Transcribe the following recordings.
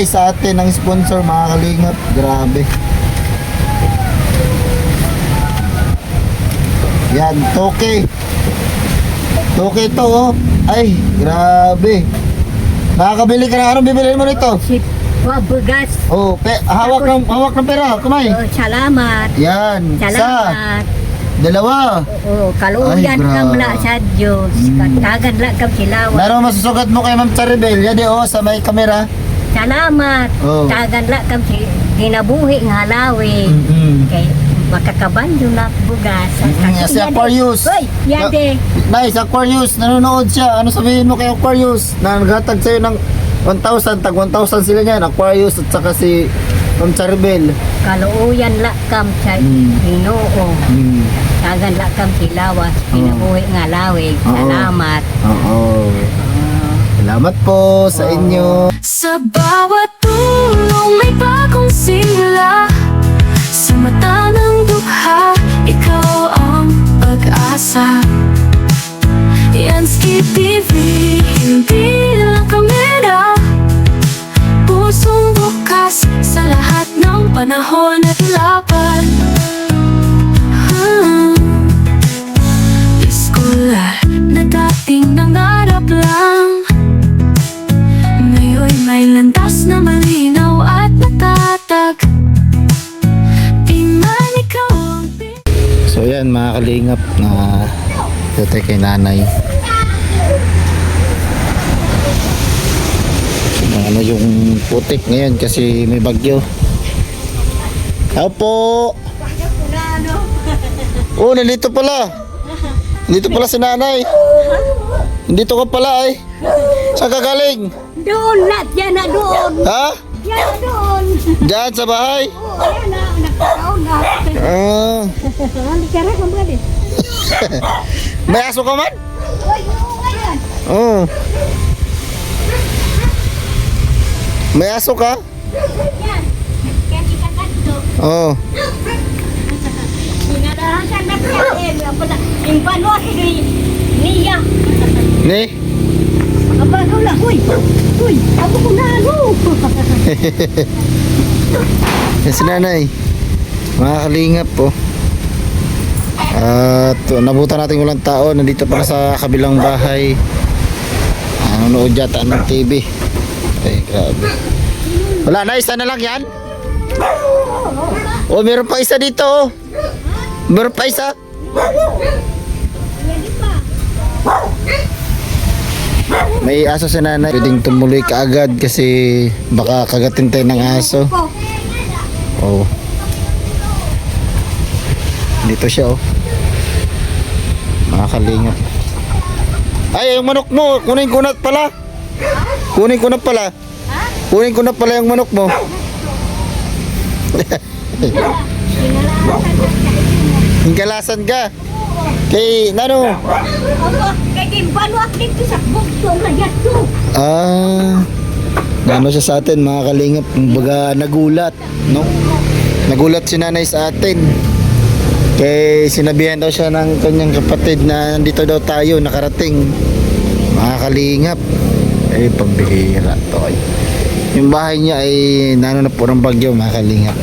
nagbigay sa atin ng sponsor, mga kalingap. Grabe. Yan, toke. Toke to, oh. Ay, grabe. Nakakabili ka na. Anong bibiliin mo nito? Bugas. Oh, hawak ng pera, kamay. Oh, salamat. Yan, Salamat. dalawa. Oo, kaluyan Ay, kam grabe. la sa Diyos. Katagan la kam silawan. Naroon masusugat mo kay Ma'am Charibel. Yan di, oh, sa may kamera. Salamat. Oo. Tagan la kam si ginabuhi ng halawi. Kay makakabanyo na bugas. Si Aquarius. Hoy, yade. Nice, Aquarius. Nanonood siya. Ano sabihin mo kay Aquarius? Na naghatag sa'yo ng 1,000. Tag 1,000 sila niyan. Aquarius at saka si Ma'am Charibel. Kaluyan la kam sa Ginoo. Tagan la kam silawas. Ginabuhi ng halawi. Salamat. Oo. Salamat po sa inyo. Sa bawat tulong may bagong sigla. Sa mata ng dukha, ikaw ang pag-asa. Yansky TV, hindi lang kamera. Pusong bukas sa lahat ng panahon at laban. Iskolar na dating nangarap lang, ngayon may landas na malinaw at natatag. Di man ikaw ang So yan, mga kalingap na dito kay nanay. Ano yung putik ngayon kasi may bagyo. Hello po. Oh, nandito pala. Nandito pala si nanay. Nandito ka pala ay. Saan ka galing? Doon lahat yan na doon. Ha? Yan na doon. Diyan sa bahay? Oo, yan na. Nagkataon na. Hindi ka rin mga din. May aso ka man? Uy, oo, ayan. Oo. May aso ka? Yan. Kaya ikakat to. Oo. Sinarahan na siya. Yung panwa niya. Ni? Aba, wala. Uy. Uy. Ako ko na ano. Yan si nanay. Mga kalingap po. At nabutan natin walang tao. Nandito pala sa kabilang bahay. Nanonood yata ng TV. Ay, grabe. Wala na, isa na lang yan. Oh, meron pa isa dito. Oh. Meron pa isa. May aso si nanay. Pwedeng tumuloy kaagad kasi baka kagatin tayo ng aso. Oh. Dito siya, oh. Mga kalingap. Ay, yung manok mo, kunin ko na pala. Kunin ko na pala. Kunin ko na pala yung manok mo. Hingkalasan ka. Kay, nano? Kaya di panwa dito sa bukso na yato. Nano siya sa atin, mga kalingap. Baga nagulat, no? Nagulat si nanay sa atin. Kay sinabihan daw siya ng kanyang kapatid na nandito daw tayo, nakarating. Mga kalingap. Eh, pambihira to ay. Yung bahay niya ay nano na po ng bagyo, mga kalingap.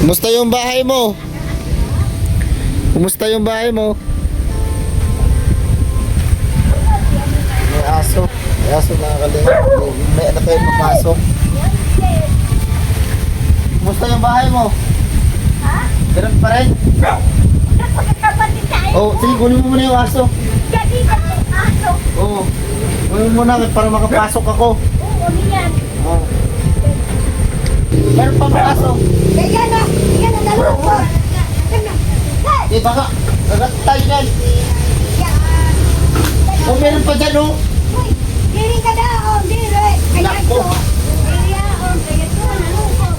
Kumusta yung bahay mo? Kumusta yung bahay mo? May aso. May aso, mga kalingap. May anak kayo papasok. Kumusta yung bahay mo? Ha? Ganun pa rin? Kapatid tayo. Oh, sige, kunin mo muna yung aso. Jadi ka yung aso. Oo. Kunin mo muna para makapasok ako. Oo, niyan. Oo. Meron pa mga aso. Kaya na. Yan ang dalawa. Eh, baka. Kagat tayo dyan. Oh, meron pa dyan, oh. Uy, diri ka daon, diri. Kaya Nako. ito. Diri yaon, kaya ito, nalungkot.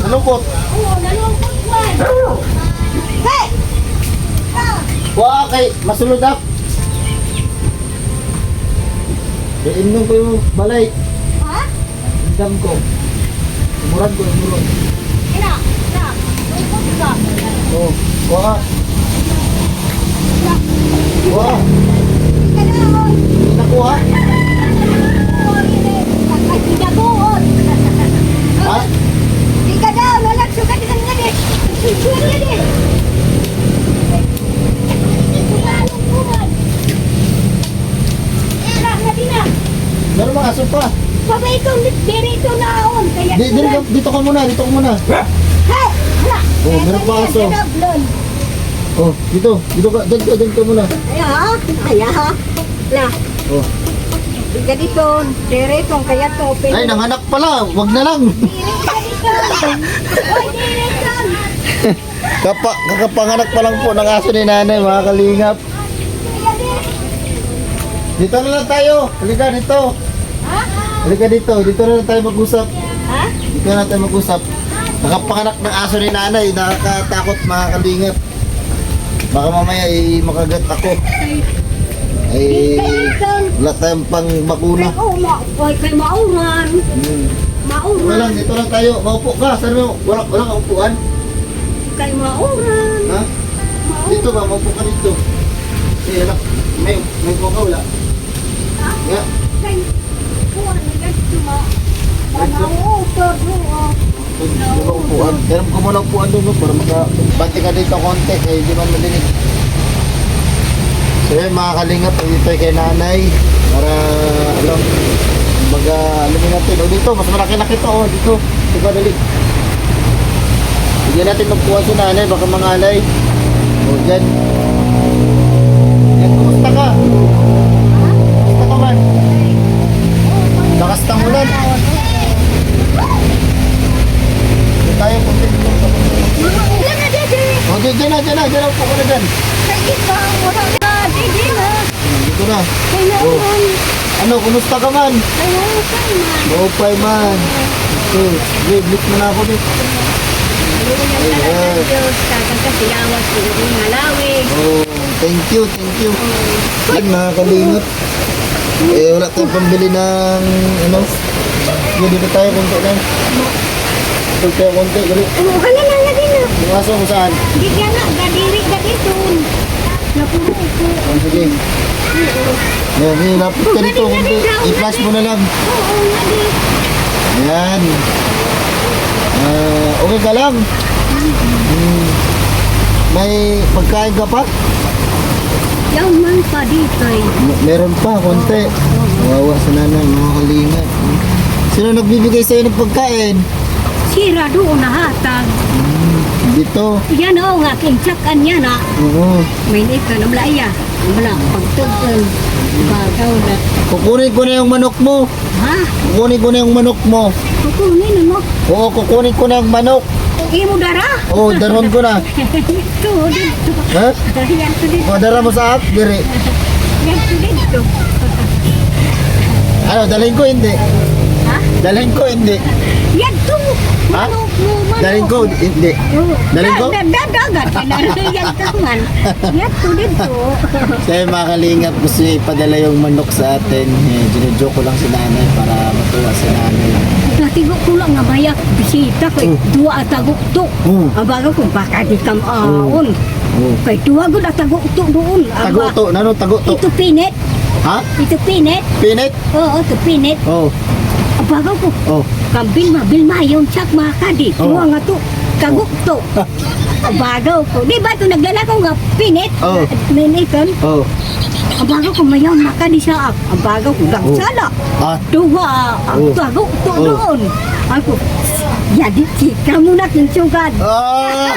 Nalungkot. Oo, nalungkot man. Hey! Ah! Wah, kay masulod up. Inom ko yung balay. Ha? Indam ko. Murad ko, murad. Ina, ina. Lungkot ka. Oh, wah. Wah. Ka daon. Nakuha. Oo, diri. Meron mga aso pa. Pabay ito, dito naon. Kaya Dito ka muna, dito ka muna. Hey! Hala! Oh, meron pa aso. Oh, dito ka muna. Kaya ha? La, Oh. tiga dito. Dito, kaya to. Ay, nanganak pala. Wag na lang. Kakapanganak pa lang po ng aso ni nanay, mga kalingap. Dito na lang tayo. Halika dito. Halika dito. Dito na lang tayo mag-usap. Ha? Dito na lang tayo mag-usap. Nakapanganak ng aso ni nanay. Nakakatakot, mga kalingap. Baka mamaya makagat ako. Ay, wala tayong pang bakuna. Kay mauran. Okay lang, dito lang tayo. Maupo ka. Saan mo? Wala kang upuan. Kay mauran. Ha? Dito ba? Maupo ka dito. Eh, anak. May upo ka, wala. Yeah. Kay kuwan na ganito mo. Manautor mo. Di ba upuan? Pero ko muna upuan doon, no, para makabati ka dito konti. Eh, di man madinig. So yun, mga kalingap, dito kay nanay. Para, alamin natin. O dito, mas malaki na kita. O, dito. Dito ka dali. Bigyan natin magpuan si nanay, baka mangalay. O, dyan. Yan, kumusta ka? Kumusta ka man? Lakas ng ulan. Dito tayo, punti dito. O, dyan na, upo ka na dyan. Dito na. Ano, kumusta ka man? Maupay man. Ito, blip mo na ako dito. Oh, thank you. Yan, mga kalingap. Eh, wala tayong pambili ng, Yan, dito tayo, konti lang. Dito tayo, konti, gali. Yung aso mo saan? Oh, sige. Yan, lapit ka dito, konti. I-flash mo na lang. Ayan. Okay ka lang? May pagkain ka pa? Yaman pa dito eh. Meron pa, konti. Wawa sa nanay, mga kalingat. Sino nagbibigay sa'yo ng pagkain? Sira doon na hatag. Dito. Yan o nga, kinsakan yan ha. Oo. May nito na malaya. Wala, pagtugon. Bagaw na. Kukunin ko na yung manok mo. Ha? Kukunin ko na yung manok mo. Kukunin mo. Oo, kukunin ko na yung manok. Igi mo dara. Oo, daron ko na. Ito, dito. Ha? Yan to dito. Padara mo sa app, diri. Yan to dito. Ano, dalhin ko hindi. Ha? Dalhin ko hindi. Yan to. Ha? Manok mo, manok. Dalhin ko hindi. Dalhin ko? Dadagat. Yan ka man. Yan to dito. Kaya mga kalingap, gusto niya ipadala yung manok sa atin. Eh, ginujoke ko lang si nanay para matuwa si nanay. Natigo ko lang nga bayak. Bisita kay dua atagok to. Abaga kung baka di kam aon. Kay dua gud atagok to doon. Tago to, nano tago to? Ito pinit. Ha? Ito pinit. Pinit? Oo, ito pinit. Oh. Abaga ko. Oh. Kambil mayon sak makadi. Oh. Tuwa nga to. Tagok to. Abaga ko. Di ba ito nagdala ko nga pinit? Oh. Miniton. Oh. Abaga ko mayon makadi sa ak. Abaga ko gangsala. Ah. Dua ang Oh. tagok to Oh. doon. Ako. Jadi kamu nak tunjukkan. Ah!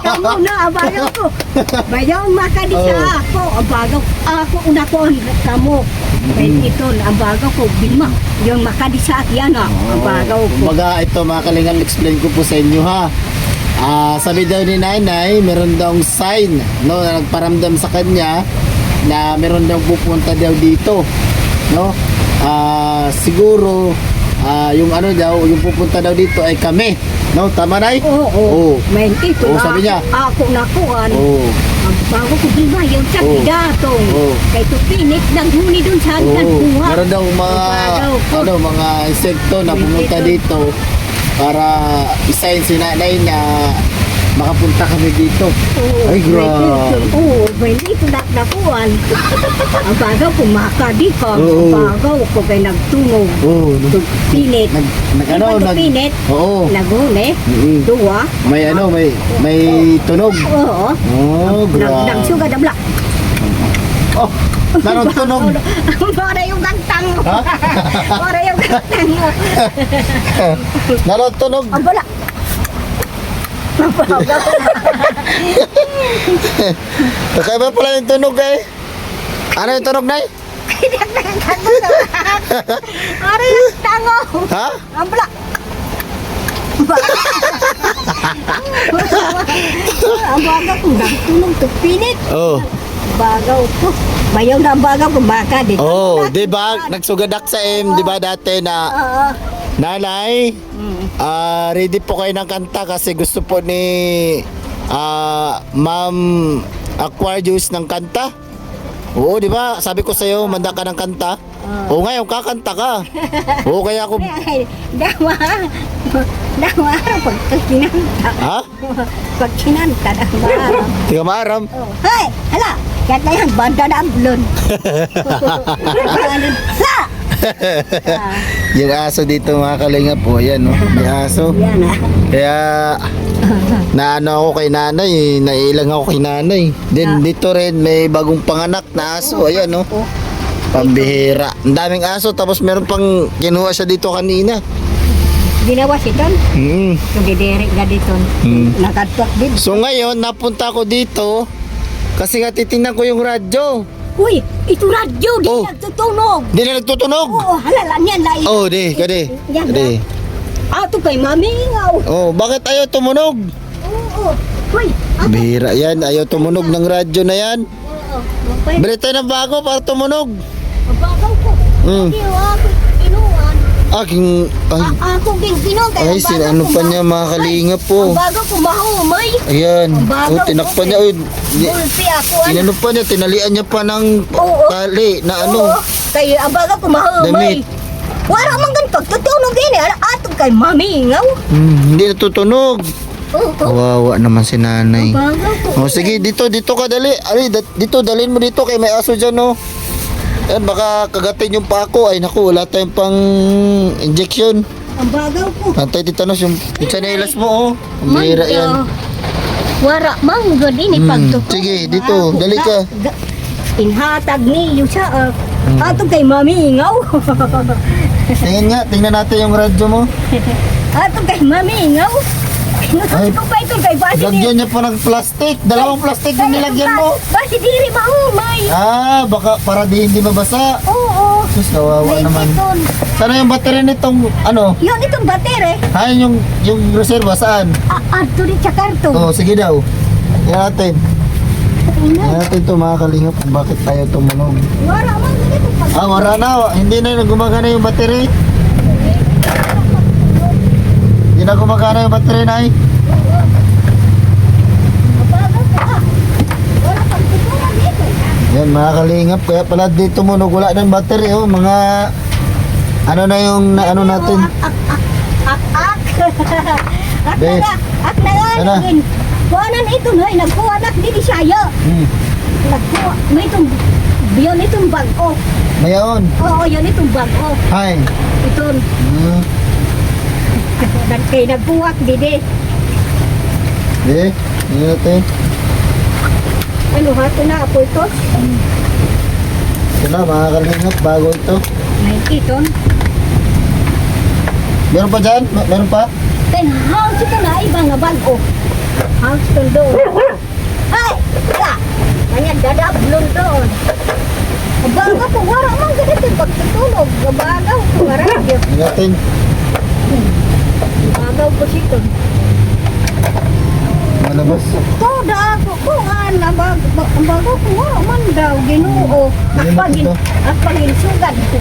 Kamu na abaga ko. Mayon makadi Oh. sa ako. Abaga ako una ko kamu. Ito, abaga ko bilma. Yung makadi sa akin na. Abaga ko. Kumbaga ito mga kalingan, explain ko po sa inyo ha. Sabi daw ni nanay, meron daw sign, no, na nagparamdam sa kanya na meron daw pupunta daw dito, no. Siguro yung ano daw, yung pupunta daw dito ay kami, no, tama nay? Oo. Oo. May ito Oo, na sabi niya. ako nakuan. Oo. Bago ko bilma yung sa Oo. datong. Oo. Kay to pinit naghuni dun sa hanggan Oo. buha. Meron daw mga mga insekto na pumunta dito para isayin si nanay na makapunta kami dito. Oo, Ay, may grabe. ito. Oo, may ito nakuan. Ang bagaw ko makadi ka. Oo. Ang bagaw ko kay nagtunog. Oo. To pinit. Ano, pinit. Oo. Naghuni. Mm. Duwa. May tunog. Oo. Oh, grabe. Nagsuga dabla. Oh, naroon tunog. Para yung gantang mo. Ha? Para yung gantang mo. Naroon tunog. Ang bala. Kakaiba pala yung tunog eh. Ano yung tunog, Nay? Para yung tango. Ha? Ang bala. Ang baga kung nagtunog to pinit. Oh. Bagaw ko. Bayaw na ang bagaw ko baka dito. Oh, di ba? Nagsugadak sa M, di ba dati na Oo. Nanay, ready po kayo ng kanta kasi gusto po ni Ma'am Aquarius ng kanta. Oo, di ba? Sabi ko sa'yo, manda ka ng kanta. Oo, ngayon kakanta ka. Oo, kaya ako... Ay, dawa. Dawa pag kinanta. Ha? Pag kinanta, dawa. Tiga maaram. Oh. Hey, hala. Kaya na yan, banda na ang blon. Ha! Yung aso dito mga kalinga po, yan no? May aso. Yan ah. Kaya naano ako kay nanay, nailang ako kay nanay. Then dito rin may bagong panganak na aso, ayan no. Oh. Pambihira. Ang daming aso tapos meron pang kinuha siya dito kanina. Ginawa si Ton. Yung didirik na dito. Nakatwak din. So ngayon napunta ako dito kasi nga titingnan ko yung radyo. Uy, ito radyo. Di Oh. nagtutunog. Di na nagtutunog. Oo, halala niyan na. Oh, di, kadi. Yan Kadi. Ato kay mamingaw. Oh, bakit ayaw tumunog? Oo. Uy, ato. Bihira yan, ayaw tumunog ng radyo na yan. Oo. Okay. Bili tayo ng bago para tumunog. Ang bagaw ko. Mm. Hindi ako kinuhan. Aking, ay, Ako din kinuhan. ay, ano pa niya mga kalinga po. Ang bagaw ko mahumay. Ayan, Ang bagal oh, tinakpan ko, niya, oh, Bulpi ako. inano pa niya, tinalian niya pa ng Oo. tali na ano. Oo. Kaya ang bagaw ko mahumay. Damit. Wala man ganito. Tutunog din eh. Ato kay mamingaw. Hindi natutunog. Oo. Kawawa naman si nanay. Bagaw ko. Oh, sige, dito ka dali. Ali, dito, dalhin mo dito kay may aso dyan, oh. Yan, baka kagatin yung pa ako. Ay, naku, wala tayong pang injection. Ang bagaw ko. Antay, titanos yung chanelas mo, oh. Ang bihira yan. Wara mang gani ni pagtutunog. Sige, dito, dali ka. Inhatag niyo sa ato kay mamingaw. Tingnan natin yung radyo mo. Ato kay mamingaw. Ay. Inutos ko pa ito kay basi Lagyan niya pa ng plastic. Dalawang plastic yung nilagyan mo. Basi diri mahumay. Ah, baka para di hindi mabasa. Oo. Sus, kawawa May naman. iton. Sana yung battery nitong, ano? Yun itong batere. Ha, yung reserva, saan? Ato rin sa karton. Oh, sige daw. Yan natin. Yan natin ito mga kalingap kung bakit tayo tumunog. Wara mang ganito pag Ah, wala na. Hindi na gumagana yung battery. Hindi na gumagana yung battery, Nay. mabagaw ko ah. Wala pang tutunan dito. Yan mga kalingap. Kaya pala di tumunog. Wala na yung battery. Oh, mga... Ano na yung ano natin? Ak. Ak Be. na. Ak na nga. Ano? Kuhanan ito no. Nagkuha na di siya. Nagkuha. May itong yun itong bago. Mayaon. Oo, yun itong bago. Hi. Ito. Kaya nagbuwak didi. Di. Yan natin. Ano hato na po ito? Ito na mga kalingap. Bago ito. May iton. Meron pa dyan? Meron pa? Then house ito na iba nga bago. House ito doon. Ay! Wala! Kanya dadablon doon. Abaga po, wala man ganito yung pagtutulog. Abagaw po, wala. Yan natin. Abagaw po sito. Malabas. Toda ako po nga, abagaw po, wala man daw, ginoo. At paginsugad po.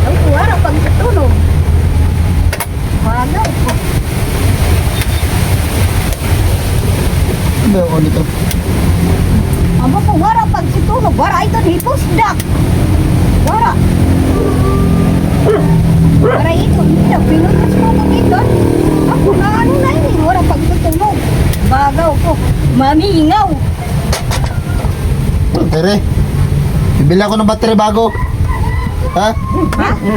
Ang wala pagtutulog. Abagaw po. Ano yung ito? Aba po, wala pagtutulog. Wala ito, hipusdak. Wala. Wala ito, hindi. Pinutas mo ko dito. Ako na ano na yun, wala pagtutulog. Bagaw ko. Mamingaw. Battery. Bibili ako ng battery bago. Ha?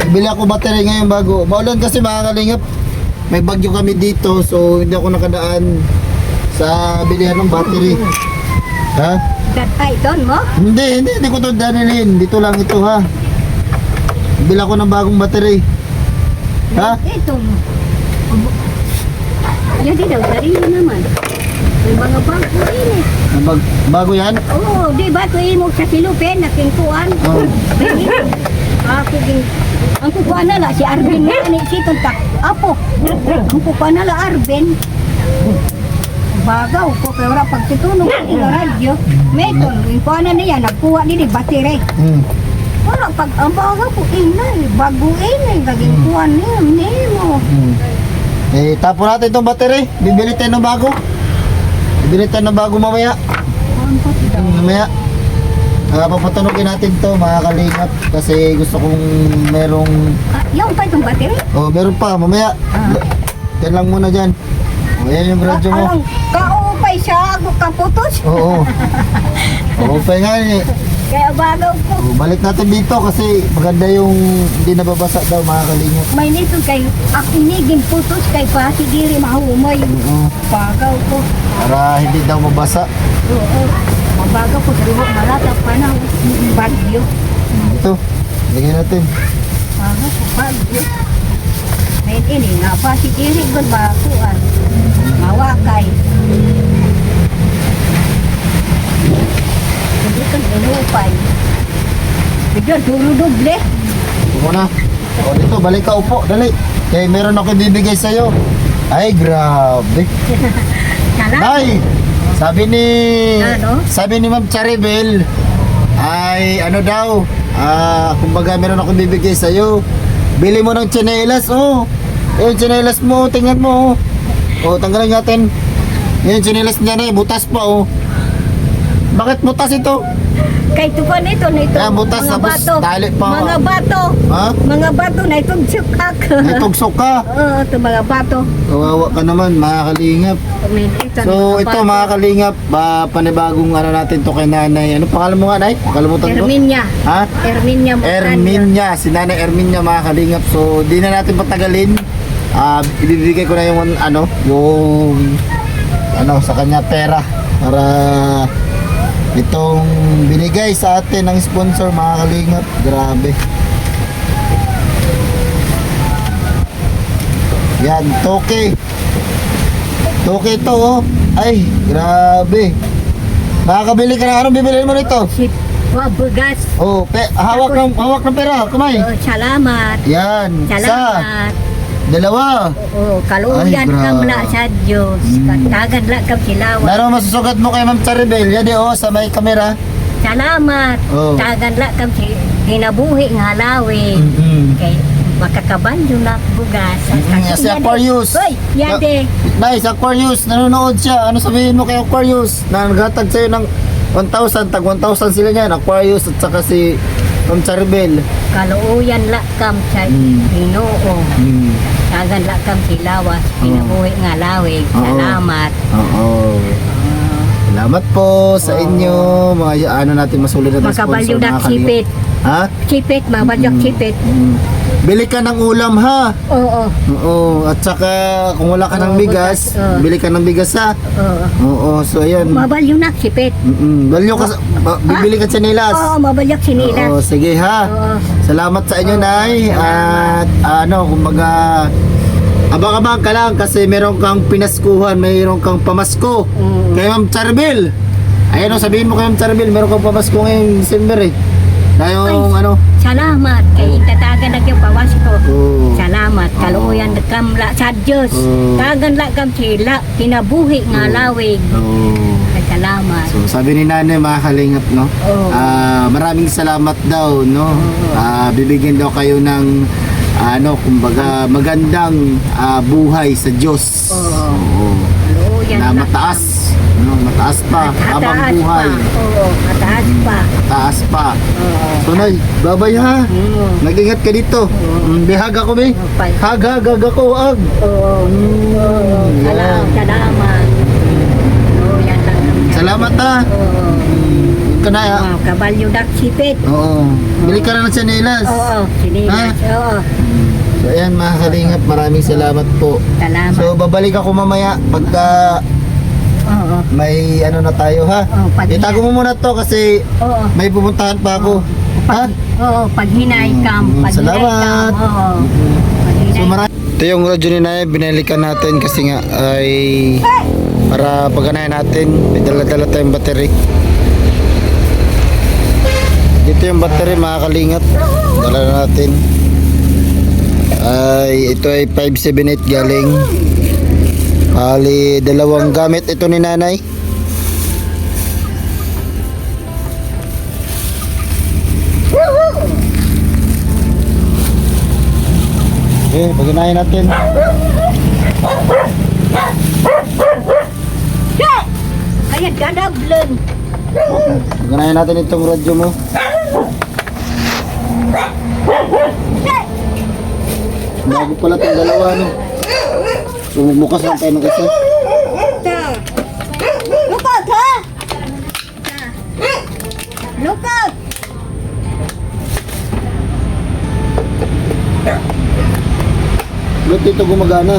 Bibili ako battery ngayon bago. Maulan kasi mga kalingap. May bagyo kami dito so hindi ako nakadaan sa bilihan ng battery. Ha? Datay doon mo? Hindi ko to danilin. Dito lang ito ha. Bila ko ng bagong battery. Ha? Ito mo. Yan din daw, sarili naman. May mga bago ini. Bago yan? Oo, di ba ito mo sa silupin, nakingkuan. Oo. Ako din. Ang kukuha na si Arvin nga ni si Tuntak. Apo. Ang kukuha na Arvin. Bagaw ko kaya wala pagtutulong ng radyo. Meton, yung kuha na niya, nagkuha din battery. Wala pag ang bagaw ko inay, baguin ay gaging kuha niya, nemo. Eh, tapon natin itong battery. Bibili tayo ng bago. Bibili tayo ng bago mamaya. Mamaya. Papatunogin natin to mga kalingap. Kasi gusto kong merong... Yung pa itong battery? Oh, meron pa. Mamaya. Yan lang muna dyan. O, yan yung radyo mo. Anong kaupay siya, ako kaputos. Oo. Oo, pa nga eh. Kaya bagaw ko. O, balik natin dito kasi maganda yung hindi nababasa daw mga kalingap. May nito kay akinigin putos kay pati diri mahumay. Oo. Bagaw ko. Para hindi daw mabasa. Oo. Mabagaw ko sa luho malatap pa na bagyo. Ito. Lagyan natin. Bagaw ko bagyo. May ini nga pati diri ko bakuan. Mawakay. Hindi kan inupay. Bigyan duro doble. Ito muna. O dito, balik ka upo. Dali. Kaya meron ako bibigay sa'yo. Ay, grabe. Salamat. Nay! Ano? Sabi ni Ma'am Charibel, ay ano daw, kumbaga meron ako bibigay sa'yo. Bili mo ng tsinelas, oh. Yung tsinelas mo, tingnan mo, oh. Oh, tanggalin natin. Yung tsinelas niya na, butas pa, oh. Bakit butas ito? Kay tukan ito na ito. Kaya butas, mga tapos bato. tali pa. Mga bato. Ha? Mga bato na itong sukak. Itugsok ka. Oo, ito mga bato. Kawawa ka naman, mga kalingap. So ito mga kalingap, panibagong ano natin to kay nanay. Ano pangalan mo nga, nay? Kalimutan ko. Erminia. Ha? Erminia Montaño. Erminia, si nanay Erminia mga kalingap. So di na natin patagalin. Ibibigay ko na yung sa kanya pera para itong binigay sa atin ng sponsor mga kalingap. Grabe. Yan, toke. Toke ito, oh. Ay, grabe. Nakakabili ka na. Anong bibilin mo nito? Bugas. Oh, hawak ng pera. Kamay. Oh, salamat. Yan. Salamat. Dalawa. Oo, kaluyan Ay, grabe. kam la sa Diyos. Katagan la kam silawan. Meron masusugat mo kay Ma'am Charibel. Yan oh, sa may kamera. Salamat. Oo. Tagan la kam si ginabuhi nga halawin. Kay makakabanyo na bugas. Si Aquarius. Hoy, yade. Nice, Aquarius. Nanonood siya. Ano sabihin mo kay Aquarius? Na naghatag sa'yo ng 1,000. Tag 1,000 sila niyan. Aquarius at saka si Ma'am Charibel. Kaluyan la kam sa Ginoo. Tagan la kam silawas. Ginabuhi nga halawin. Oo. Salamat. Oo. Salamat po sa inyo. Mga ano natin masulit na Makabalyo sponsor. na mga kalingap. sipit. Ha? Sipit, mabalyak sipit. Bili ka ng ulam ha. Oo. Oo, at saka kung wala ka ng Oo, bigas, bukas, oo. bili ka ng bigas ha. Oo. Oo, so ayan. Mabalyo na sipit. Balyo ka, bibili ka tsinelas. Oo, mabalyak sinilas. Oo, sige ha. Oo. Salamat sa inyo, Nay. At ano, kumbaga, abang-abang ka lang kasi meron kang pinaskuhan, meron kang pamasko. Kay Ma'am Charibel. Ayan o, sabihin mo kay Ma'am Charibel, meron kang pamasko ngayong December eh. Na yung ano. Salamat kay tatagan na yung pawas ko. Oo. Salamat kaluyan kam la sa Dios. Oo. Tagan la kam sila kinabuhi nga lawig. Oo. Salamat. So sabi ni Nanay mga kalingap no. Oo. Maraming salamat daw no. Bibigyan daw kayo ng ano kumbaga magandang buhay sa Diyos. Oo. Oo. Kaluyan Na mataas. No, mataas pa habang Mataas buhay. pa. Oo, mataas pa. Mataas pa. Oo. So Nay, babay ha. Mm. Nag-ingat ka dito. Bihag ako be. Okay. Hag ako ag. Oo. Yan. Salamat. Kaluyan lang kam. Salamat ha. Oo. Ito na ha. Kabalyo dak sipit. Oo. Bili ka na ng tsinelas. Oo, sinilas. Oo. So ayan mga kalingap, maraming salamat po. Salamat. So babalik ako mamaya pagka Oo. May ano na tayo ha. Oo, pag Itago mo muna to kasi Oo. may pupuntahan pa ako. Ha? Oo, pag hinay kam. Mm, Pag hinay salamat. kam. Oo. Pag hinay. So marami. Ito yung radyo ni Nanay, binalikan natin kasi nga ay para paganayan natin. May dala-dala tayong battery. Dito yung battery mga kalingap. Dala na natin. Ito ay 578 galing. Bali, dalawang gamit ito ni Nanay. Okay, paganayan natin. Ayan, gadablon. Paganayan natin itong radyo mo. Bago pala itong dalawa, no? Bumubukas lang tayo ng isa. Look out, ha? Look out. Ba't dito gumagana?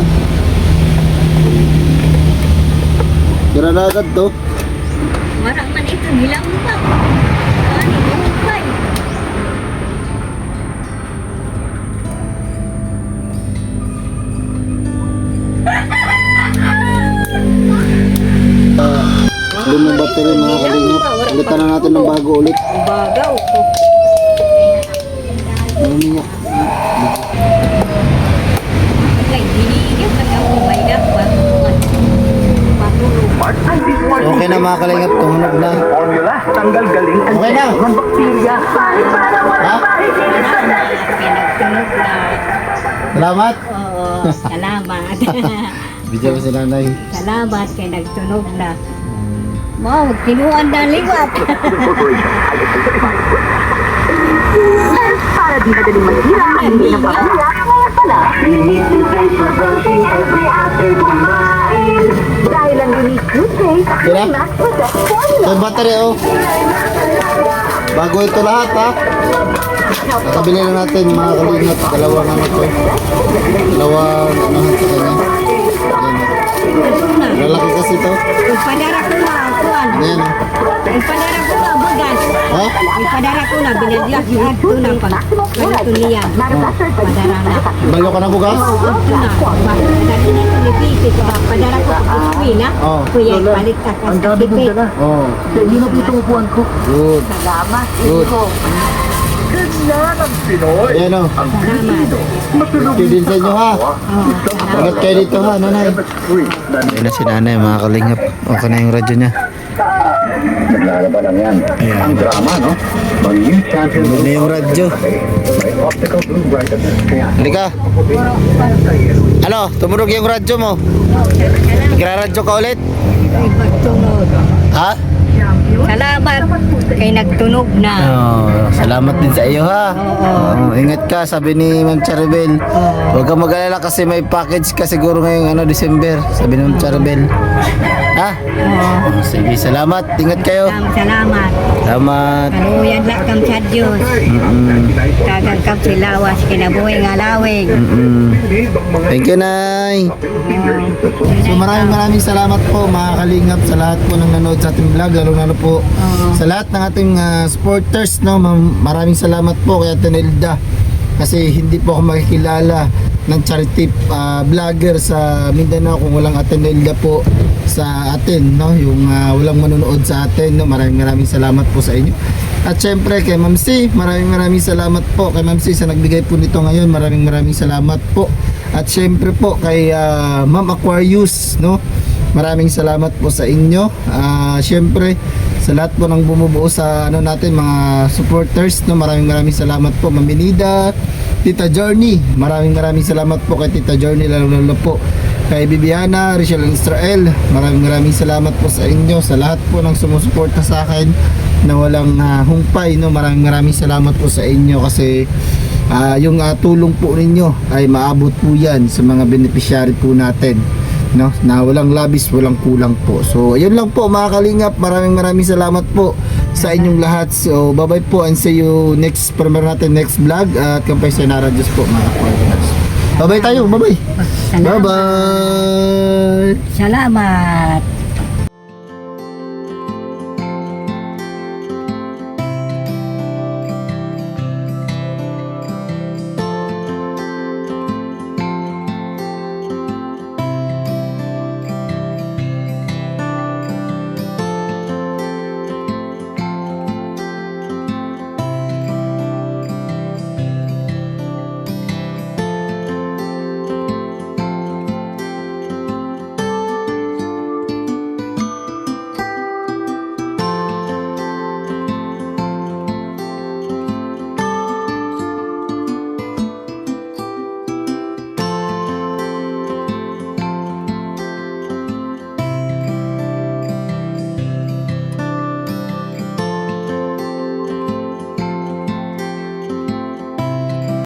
Tira na agad to. Marang man ito nilang pa. Ano, mahukay. Lumang battery mga kalingap. Ulitan na natin ng bago ulit. Bagaw ko. Umiyak. Kaya hinigil ka na kung may dapat. Patulog. So, okay na mga kalingap. Tumunog na. Formula, tanggal galing ang Okay na. ng bakterya. Ha? Pinagtunog na. Salamat. Oo, salamat. Video ko si Nanay. Salamat kay nagtunog na. Wow, kinuan na liwat. Para di madaling masira ang hindi ng pamilya, kaya pala, unique toothpaste for brushing every after kumain. Dahil ang unique toothpaste, Tira? Max Protect Formula. Yung battery oh. Bago ito lahat ha. Nakabili na natin mga kalingap. Dalawang ano to. Dalawang ano sa kanya. Ayan. Lalaki kasi to. Ipadara ko na, kuan. Ayan oh. Ipadara ko na, bugas. Ha? Ipadara ko na, binaglag lahat ko na pag ganito niya. Padara na. Balo ka na bugas? Ito na. Padara na ito ni Pipi. Padara ko sa kuswi na. Oh. Kuya, balik ka sa Pipi. Oh. Hindi na itong upuan ko. Good. Salamat, Good. Iko. Ganda ng Pinoy. Ayan oh. Salamat. Thank you din sa inyo ha. Ingat kayo dito ha, Nanay. Ayan na si Nanay mga kalingap. Okay na yung radyo niya. Naglalaban lang yan. Ayan. Ang drama, no? Mag new champion Ano na yung radyo? may optical blue brightness. Kaya, Halika. Ano? Tumunog yung radyo mo. Nagraradyo ka ulit? Ay, pagtunog. Ha? Salamat kay nagtunog na. Oh, salamat din sa iyo ha. Oh, ingat ka, sabi ni Ma'am Charibel. Huwag kang mag-alala kasi may package ka siguro ngayong ano, December. Sabi ni Ma'am Charibel. Ha? Oh, sige, salamat. Ingat kayo. Salamat. Salamat. Kaluyan lang kam sa Diyos. Kagang kam silawas kinabuhi nga lawig. Thank you, Nay. So maraming salamat po mga kalingap sa lahat po ng nanood sa ating vlog, lalo na po sa lahat ng ating supporters, no. Maraming salamat po kay Ate Nelda kasi hindi po ako makikilala ng charity vlogger sa Mindanao kung walang Ate Nelda po sa atin, no, yung walang manonood sa atin, no. Maraming salamat po sa inyo. At syempre kay Ma'am C, maraming salamat po kay Ma'am C sa nagbigay po nito ngayon. Maraming salamat po. At syempre po kay Ma'am Aquarius, no. Maraming salamat po sa inyo. Syempre sa lahat po ng bumubuo sa ano natin mga supporters, no. Maraming salamat po Ma'am Benida, Tita Journey. Maraming salamat po kay Tita Journey, lalo po kay Bibiana, Richelle Israel. Maraming salamat po sa inyo, sa lahat po ng sumusuporta sa akin na walang humpay, no. Maraming salamat po sa inyo kasi yung tulong po ninyo ay maabot po yan sa mga beneficiary po natin, no, na walang labis, walang kulang po. So ayun lang po mga kalingap, maraming salamat po sa inyong lahat. So bye bye po and see you next premiere natin, next vlog at Kampay Senara Diyos po mga partners. Bye bye tayo, bye bye. Salamat. Bye bye. Salamat.